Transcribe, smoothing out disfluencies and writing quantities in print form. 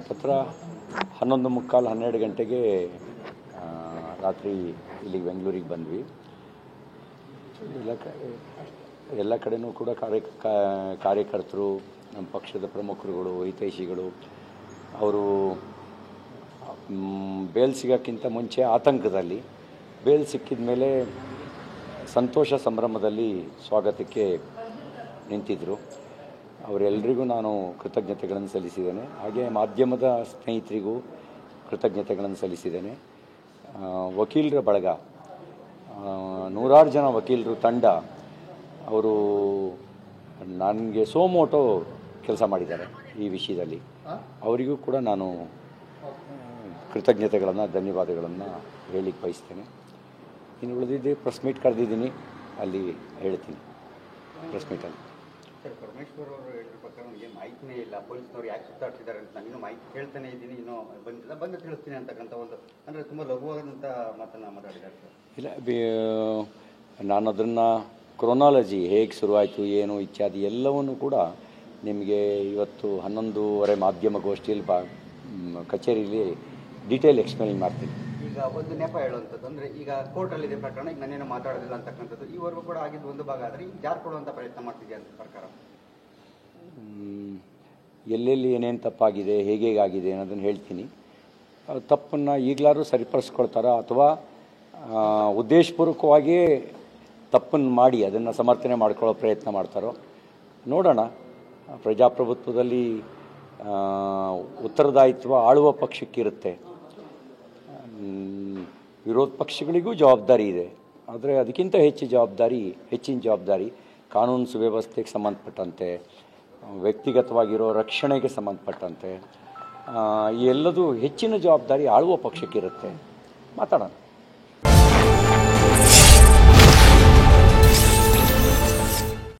ಹತ್ತತ್ರ 11:45 12 ಗಂಟೆಗೆ ರಾತ್ರಿ ಇಲ್ಲಿಗೆ ಬೆಂಗಳೂರಿಗೆ ಬಂದ್ವಿ. ಎಲ್ಲ ಕಡೆನೂ ಕೂಡ ಕಾರ್ಯಕರ್ತರು, ನಮ್ಮ ಪಕ್ಷದ ಪ್ರಮುಖರುಗಳು, ಹಿತೈಷಿಗಳು ಅವರು ಬೇಲ್ ಸಿಗೋಕ್ಕಿಂತ ಮುಂಚೆ ಆತಂಕದಲ್ಲಿ, ಬೇಲ್ ಸಿಕ್ಕಿದ ಮೇಲೆ ಸಂತೋಷ ಸಂಭ್ರಮದಲ್ಲಿ ಸ್ವಾಗತಕ್ಕೆ ನಿಂತಿದ್ದರು. ಅವರೆಲ್ಲರಿಗೂ ನಾನು ಕೃತಜ್ಞತೆಗಳನ್ನು ಸಲ್ಲಿಸಿದ್ದೇನೆ. ಹಾಗೆ ಮಾಧ್ಯಮದ ಸ್ನೇಹಿತರಿಗೂ ಕೃತಜ್ಞತೆಗಳನ್ನು ಸಲ್ಲಿಸಿದ್ದೇನೆ. ವಕೀಲರ ಬಳಗ, ನೂರಾರು ಜನ ವಕೀಲರು ತಂಡ, ಅವರು ನನಗೆ ಸೋಮೋಟೋ ಕೆಲಸ ಮಾಡಿದ್ದಾರೆ ಈ ವಿಷಯದಲ್ಲಿ. ಅವರಿಗೂ ಕೂಡ ನಾನು ಕೃತಜ್ಞತೆಗಳನ್ನು, ಧನ್ಯವಾದಗಳನ್ನು ಹೇಳಲಿಕ್ಕೆ ಬಯಸ್ತೇನೆ. ಇನ್ನು ಉಳಿದಿದ್ದೆ ಪ್ರೆಸ್ ಮೀಟ್ ಕರೆದಿದ್ದೀನಿ, ಅಲ್ಲಿ ಹೇಳ್ತೀನಿ ಪ್ರೆಸ್ ಮೀಟಲ್ಲಿ. ಸರ್, ಪರಮೇಶ್ವರ್ ಅವರು ಹೇಳಿದ ಪ್ರಕಾರ ನನಗೆ ಮಾಹಿತಿನೇ ಇಲ್ಲ, ಪೊಲೀಸ್ನವ್ರು ಯಾಕೆ ಸುತ್ತಾಡ್ತಿದ್ದಾರೆ ಅಂತ ನಾನು ಇನ್ನೂ ಮಾಹಿತಿ ಕೇಳ್ತಾನೆ ಇದ್ದೀನಿ, ಇನ್ನೂ ಬಂದು ತಿಳಿಸ್ತೀನಿ ಅಂತಕ್ಕಂಥ ಒಂದು, ಅಂದರೆ ತುಂಬ ಲಘುವಾದಂಥ ಮಾತನ್ನು ಮಾತಾಡಿದ್ದಾರೆ ಸರ್. ಇಲ್ಲ, ನಾನು ಅದನ್ನು ಕ್ರೊನಾಲಜಿ ಹೇಗೆ ಶುರುವಾಯಿತು, ಏನು ಇತ್ಯಾದಿ ಎಲ್ಲವನ್ನೂ ಕೂಡ ನಿಮಗೆ ಇವತ್ತು 11:30 ಮಾಧ್ಯಮ ಗೋಷ್ಠಿಯಲ್ಲಿ ಕಚೇರಿಯಲ್ಲಿ ಡೀಟೇಲ್ ಎಕ್ಸ್ಪ್ಲೇನ್ ಮಾಡ್ತೀನಿ. ಈಗ ಒಂದು ನೆಪ ಹೇಳುವಂಥದ್ದು, ಅಂದರೆ ಈಗ ಕೋರ್ಟಲ್ಲಿದೆ ಪ್ರಕರಣ, ಈಗ ನಾನೇನು ಮಾತಾಡೋದಿಲ್ಲ ಅಂತಕ್ಕಂಥದ್ದು ಈವರೆಗೂ ಕೂಡ ಆಗಿದ್ದು ಒಂದು ಭಾಗ. ಆದರೆ ಈಗ ಜಾರು ಕೊಡುವಂಥ ಪ್ರಯತ್ನ ಮಾಡ್ತಿದೆಯಾ ಅಂತ ಸರ್ಕಾರ? ಎಲ್ಲೆಲ್ಲಿ ಏನೇನು ತಪ್ಪಾಗಿದೆ, ಹೇಗಾಗಿದೆ ಅನ್ನೋದನ್ನು ಹೇಳ್ತೀನಿ. ತಪ್ಪನ್ನು ಈಗಲಾದ್ರೂ ಸರಿಪಡಿಸ್ಕೊಳ್ತಾರಾ ಅಥವಾ ಉದ್ದೇಶಪೂರ್ವಕವಾಗಿಯೇ ತಪ್ಪನ್ನು ಮಾಡಿ ಅದನ್ನು ಸಮರ್ಥನೆ ಮಾಡ್ಕೊಳ್ಳೋ ಪ್ರಯತ್ನ ಮಾಡ್ತಾರೋ ನೋಡೋಣ. ಪ್ರಜಾಪ್ರಭುತ್ವದಲ್ಲಿ ಉತ್ತರದಾಯಿತ್ವ ಆಳುವ ಪಕ್ಷಕ್ಕಿರುತ್ತೆ, ವಿರೋಧ ಪಕ್ಷಗಳಿಗೂ ಜವಾಬ್ದಾರಿ ಇದೆ. ಆದರೆ ಅದಕ್ಕಿಂತ ಹೆಚ್ಚಿನ ಜವಾಬ್ದಾರಿ ಕಾನೂನು ಸುವ್ಯವಸ್ಥೆಗೆ ಸಂಬಂಧಪಟ್ಟಂತೆ, ವ್ಯಕ್ತಿಗತವಾಗಿರೋ ರಕ್ಷಣೆಗೆ ಸಂಬಂಧಪಟ್ಟಂತೆ ಈ ಎಲ್ಲದೂ ಹೆಚ್ಚಿನ ಜವಾಬ್ದಾರಿ ಆಳುವ ಪಕ್ಷಕ್ಕಿರುತ್ತೆ. ಮಾತಾಡೋಣ.